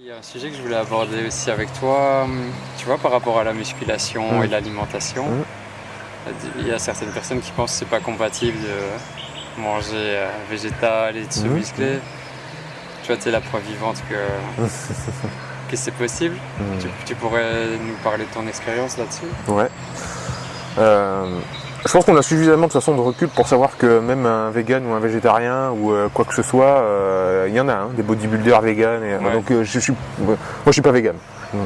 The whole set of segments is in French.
Il y a un sujet que je voulais aborder aussi avec toi, tu vois, par rapport à la musculation et l'alimentation. Il y a certaines personnes qui pensent que c'est pas compatible de manger végétal et de se muscler. Tu vois, tu es la preuve vivante que c'est possible. Tu pourrais nous parler de ton expérience là-dessus? Ouais. Je pense qu'on a suffisamment de façon de recul pour savoir que même un vegan ou un végétarien ou quoi que ce soit, il y en a des bodybuilders vegan. Donc moi je suis pas vegan.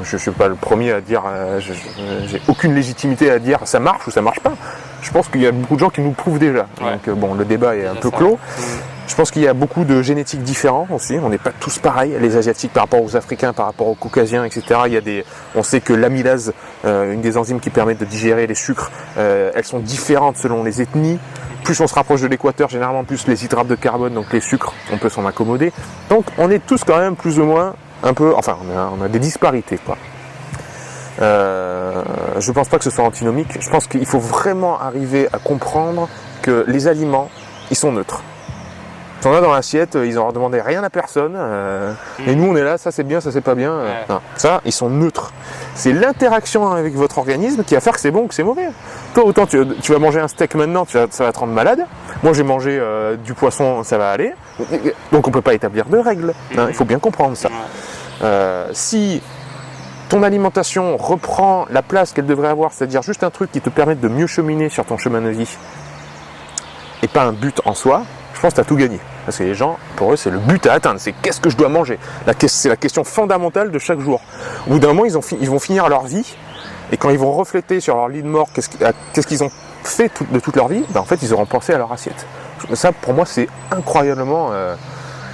Je suis pas le premier à dire, j'ai aucune légitimité à dire ça marche ou ça marche pas. Je pense qu'il y a beaucoup de gens qui nous le prouvent déjà. Donc bon, le débat est un peu clos. Je pense qu'il y a beaucoup de génétiques différents aussi. On n'est pas tous pareils. Les Asiatiques par rapport aux Africains, par rapport aux Caucasiens, etc. On sait que l'amylase, une des enzymes qui permettent de digérer les sucres, elles sont différentes selon les ethnies. Plus on se rapproche de l'équateur, généralement plus les hydrates de carbone, donc les sucres, on peut s'en accommoder. Donc on est tous quand même plus ou moins un peu, enfin on a des disparités, quoi. Je pense pas que ce soit antinomique. Je pense qu'il faut vraiment arriver à comprendre que les aliments, ils sont neutres. T'en as dans l'assiette, ils n'ont demandé rien à personne. Et nous, on est là, ça c'est bien, ça c'est pas bien. Non, ça, ils sont neutres. C'est l'interaction avec votre organisme qui va faire que c'est bon ou que c'est mauvais. Toi, autant tu vas manger un steak maintenant, ça va te rendre malade. Moi, j'ai mangé du poisson, ça va aller. Donc, on peut pas établir de règles. Il faut bien comprendre ça. Si ton alimentation reprend la place qu'elle devrait avoir, c'est-à-dire juste un truc qui te permette de mieux cheminer sur ton chemin de vie, et pas un but en soi, je pense que tu as tout gagné. Parce que les gens, pour eux, c'est le but à atteindre. C'est qu'est-ce que je dois manger. C'est la question fondamentale de chaque jour. Au bout d'un moment, ils vont finir leur vie. Et quand ils vont refléter sur leur lit de mort, qu'est-ce qu'ils ont fait de toute leur vie, en fait, ils auront pensé à leur assiette. Ça, pour moi, c'est incroyablement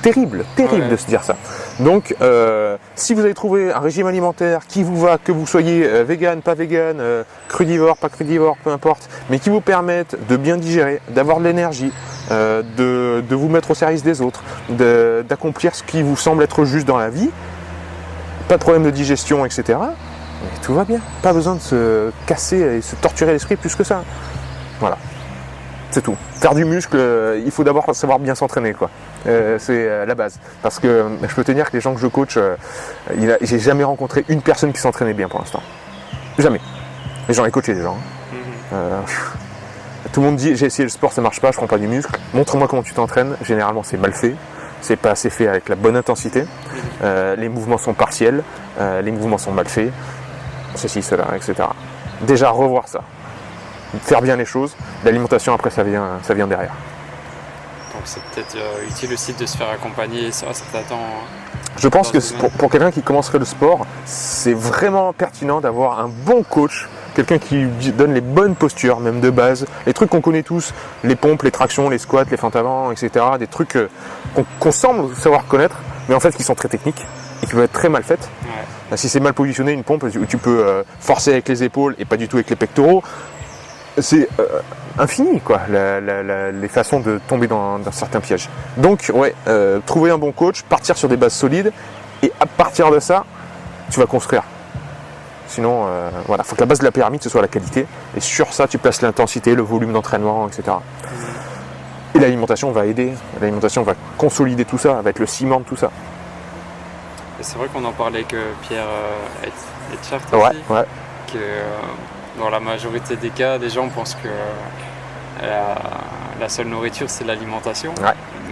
terrible de se dire ça. Donc, si vous avez trouvé un régime alimentaire qui vous va, que vous soyez vegan, pas vegan, crudivore, pas crudivore, peu importe, mais qui vous permette de bien digérer, d'avoir de l'énergie, de vous mettre au service des autres, d'accomplir ce qui vous semble être juste dans la vie, pas de problème de digestion, etc. Et tout va bien. Pas besoin de se casser et se torturer l'esprit plus que ça. Voilà. C'est tout. Faire du muscle, il faut d'abord savoir bien s'entraîner, quoi. C'est la base. Parce que je peux te dire que les gens que je coach, j'ai jamais rencontré une personne qui s'entraînait bien pour l'instant. Jamais. Et j'en ai coaché des gens. Tout le monde dit j'ai essayé le sport, ça marche pas, je prends pas du muscle. Montre-moi comment tu t'entraînes. Généralement, c'est mal fait. C'est pas assez fait avec la bonne intensité. Les mouvements sont partiels. Les mouvements sont mal faits. Ceci, cela, etc. Déjà, revoir ça. Faire bien les choses. L'alimentation, après, ça vient derrière. Donc, c'est peut-être utile aussi de se faire accompagner à certains temps. Je pense que pour quelqu'un qui commencerait le sport, c'est vraiment pertinent d'avoir un bon coach. Quelqu'un qui donne les bonnes postures, même de base, les trucs qu'on connaît tous, les pompes, les tractions, les squats, les feintes avant, etc. Des trucs qu'on semble savoir connaître, mais en fait qui sont très techniques et qui peuvent être très mal faites. Si c'est mal positionné, une pompe où tu peux forcer avec les épaules et pas du tout avec les pectoraux, c'est infini, quoi, les façons de tomber dans certains pièges. Donc, trouver un bon coach, partir sur des bases solides, et à partir de ça, tu vas construire. Sinon, il faut que la base de la pyramide, ce soit la qualité. Et sur ça, tu places l'intensité, le volume d'entraînement, etc. Et l'alimentation va aider. L'alimentation va consolider tout ça, va être le ciment de tout ça. Et c'est vrai qu'on en parlait avec Pierre Etchart aussi. Que dans la majorité des cas, des gens pensent que la seule nourriture, c'est l'alimentation.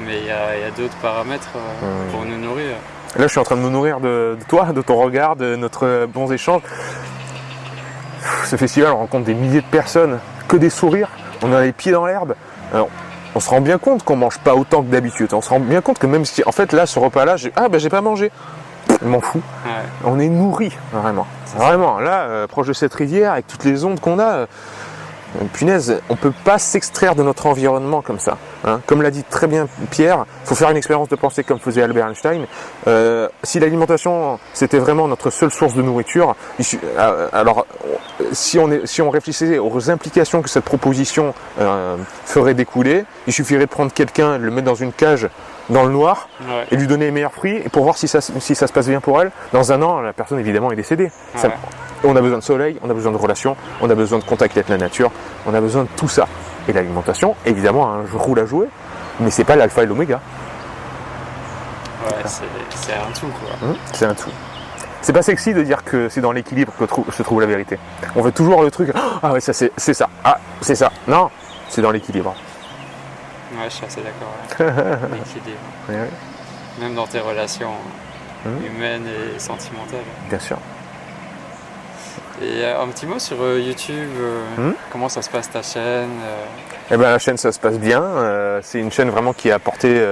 Mais il y a d'autres paramètres pour nous nourrir. Là, je suis en train de me nourrir de toi, de ton regard, de notre bons échanges. Ce festival, on rencontre des milliers de personnes, que des sourires. On a les pieds dans l'herbe. Alors, on se rend bien compte qu'on mange pas autant que d'habitude. On se rend bien compte que même si, en fait, là, ce repas-là, j'ai pas mangé. Je m'en fous. On est nourri, vraiment. Vraiment. Là, proche de cette rivière, avec toutes les ondes qu'on a. Punaise, on ne peut pas s'extraire de notre environnement comme ça. Comme l'a dit très bien Pierre, il faut faire une expérience de pensée comme faisait Albert Einstein. Si l'alimentation, c'était vraiment notre seule source de nourriture, alors si on réfléchissait aux implications que cette proposition ferait découler, il suffirait de prendre quelqu'un, le mettre dans une cage dans le noir et lui donner les meilleurs fruits et pour voir si ça se passe bien pour elle. Dans un an, la personne évidemment est décédée. On a besoin de soleil, on a besoin de relations, on a besoin de contact avec la nature, on a besoin de tout ça. Et l'alimentation, évidemment, a un rôle à jouer, mais c'est pas l'alpha et l'oméga. c'est un tout, quoi. C'est un tout. C'est pas sexy de dire que c'est dans l'équilibre que se trouve la vérité. On veut toujours le truc, ah ouais, ça c'est ça, ah c'est ça. Non, c'est dans l'équilibre. Ouais, je suis assez d'accord. L'équilibre. Ouais. Même dans tes relations humaines et sentimentales. Bien sûr. Et un petit mot sur YouTube, comment ça se passe ta chaîne Eh ben, la chaîne, ça se passe bien. C'est une chaîne vraiment qui est à portée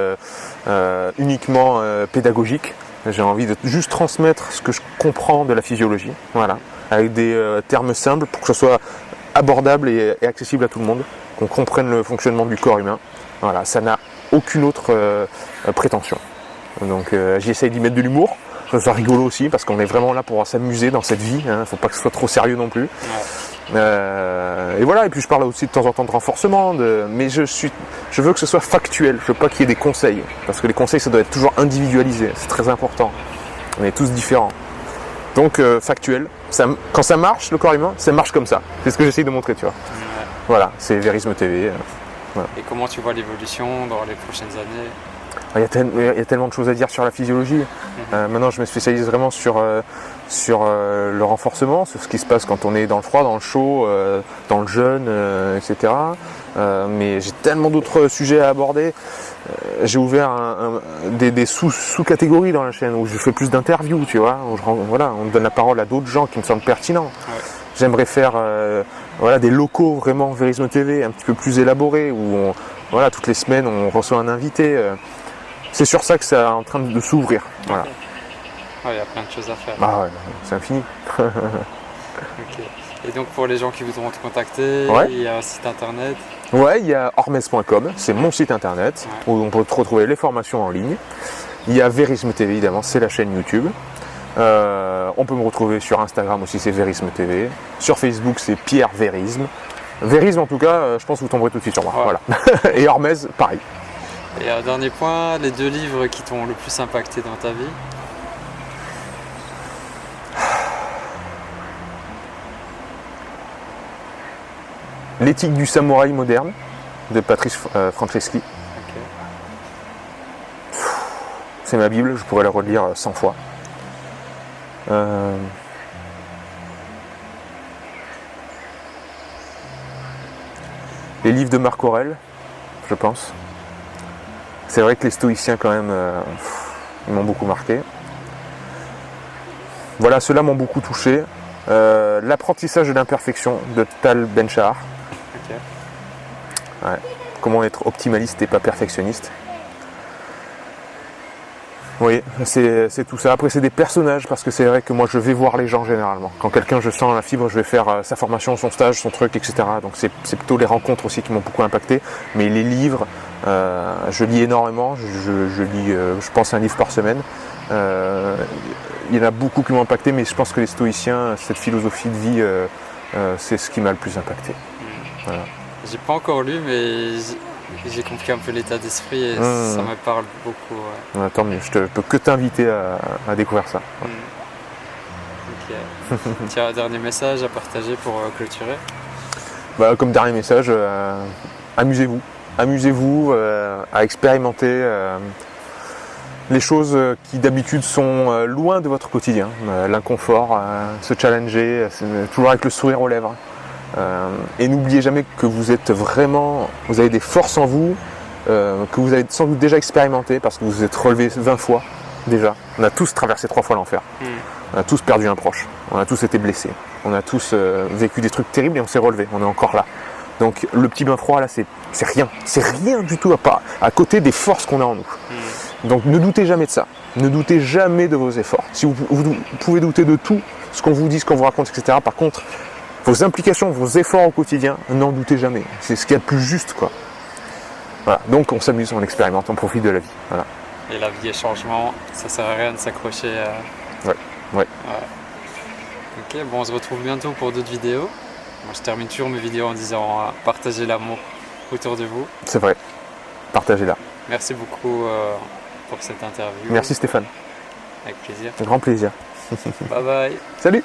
uniquement pédagogique. J'ai envie de juste transmettre ce que je comprends de la physiologie, voilà, avec des termes simples pour que ce soit abordable et accessible à tout le monde, qu'on comprenne le fonctionnement du corps humain. Voilà, ça n'a aucune autre prétention. Donc j'essaye d'y mettre de l'humour, que ce soit rigolo aussi, parce qu'on est vraiment là pour s'amuser dans cette vie, hein, faut pas que ce soit trop sérieux non plus. Et voilà, et puis je parle aussi de temps en temps de renforcement, mais je veux que ce soit factuel, je veux pas qu'il y ait des conseils, parce que les conseils ça doit être toujours individualisé, c'est très important, on est tous différents. Donc factuel, quand ça marche le corps humain, ça marche comme ça, c'est ce que j'essaye de montrer, tu vois. Voilà, c'est Vérisme TV. Voilà. Et comment tu vois l'évolution dans les prochaines années ? Il y a tellement de choses à dire sur la physiologie. Maintenant, je me spécialise vraiment sur le renforcement, sur ce qui se passe quand on est dans le froid, dans le chaud, dans le jeûne, etc. Mais j'ai tellement d'autres sujets à aborder. J'ai ouvert des sous-catégories dans la chaîne où je fais plus d'interviews, tu vois. On me donne la parole à d'autres gens qui me semblent pertinents. Ouais. J'aimerais faire des locaux vraiment Vérisme TV un petit peu plus élaborés où toutes les semaines on reçoit un invité. C'est sur ça que c'est en train de s'ouvrir. Voilà. Il y a plein de choses à faire. Ah ouais, c'est infini. Okay. Et donc pour les gens qui voudront te contacter, il y a un site internet. Ouais, il y a hormez.com, c'est mon site internet où on peut retrouver les formations en ligne. Il y a Vérisme TV évidemment, c'est la chaîne YouTube. On peut me retrouver sur Instagram aussi, c'est Vérisme TV. Sur Facebook, c'est Pierre Vérisme. Vérisme en tout cas, je pense que vous tomberez tout de suite sur moi. Voilà. Et Hormez, pareil. Et un dernier point, les 2 livres qui t'ont le plus impacté dans ta vie? L'éthique du samouraï moderne de Patrice Franceschi. C'est ma Bible, je pourrais la relire 100 fois. Les livres de Marc Aurèle, je pense. C'est vrai que les stoïciens quand même, ils m'ont beaucoup marqué. Voilà, ceux-là m'ont beaucoup touché. L'apprentissage de l'imperfection de Tal Ben-Shahar. Ouais. Comment être optimaliste et pas perfectionniste. Oui, c'est tout ça. Après, c'est des personnages, parce que c'est vrai que moi, je vais voir les gens généralement. Quand quelqu'un, je sens la fibre, je vais faire sa formation, son stage, son truc, etc. Donc, c'est plutôt les rencontres aussi qui m'ont beaucoup impacté. Mais les livres, je lis énormément. Je lis, je pense, un livre par semaine. Il y en a beaucoup qui m'ont impacté, mais je pense que les stoïciens, cette philosophie de vie, c'est ce qui m'a le plus impacté. Voilà. J'ai pas encore lu, mais j'ai compris un peu l'état d'esprit et ça me parle beaucoup. Ouais, tant mieux, je ne peux que t'inviter à découvrir ça. Ok. Tu as un dernier message à partager pour clôturer? Comme dernier message, amusez-vous. Amusez-vous à expérimenter les choses qui d'habitude sont loin de votre quotidien. L'inconfort, se challenger, toujours avec le sourire aux lèvres. Et n'oubliez jamais que vous avez des forces en vous, que vous avez sans doute déjà expérimenté parce que vous vous êtes relevé 20 fois déjà. On a tous traversé 3 fois l'enfer. On a tous perdu un proche. On a tous été blessés. On a tous vécu des trucs terribles et on s'est relevé. On est encore là. Donc le petit bain froid là, c'est rien. C'est rien du tout à côté des forces qu'on a en nous. Donc ne doutez jamais de ça. Ne doutez jamais de vos efforts. Si vous pouvez douter de tout, ce qu'on vous dit, ce qu'on vous raconte, etc. Par contre, vos implications, vos efforts au quotidien, n'en doutez jamais. C'est ce qu'il y a de plus juste, quoi. Voilà. Donc on s'amuse, on expérimente, on profite de la vie. Voilà. Et la vie est changement, ça sert à rien de s'accrocher à... Ouais. Ok, bon, on se retrouve bientôt pour d'autres vidéos. Moi, je termine toujours mes vidéos en disant partagez l'amour autour de vous. C'est vrai, partagez-la. Merci beaucoup pour cette interview. Merci Stéphane. Avec plaisir. Un grand plaisir. Bye bye. Salut.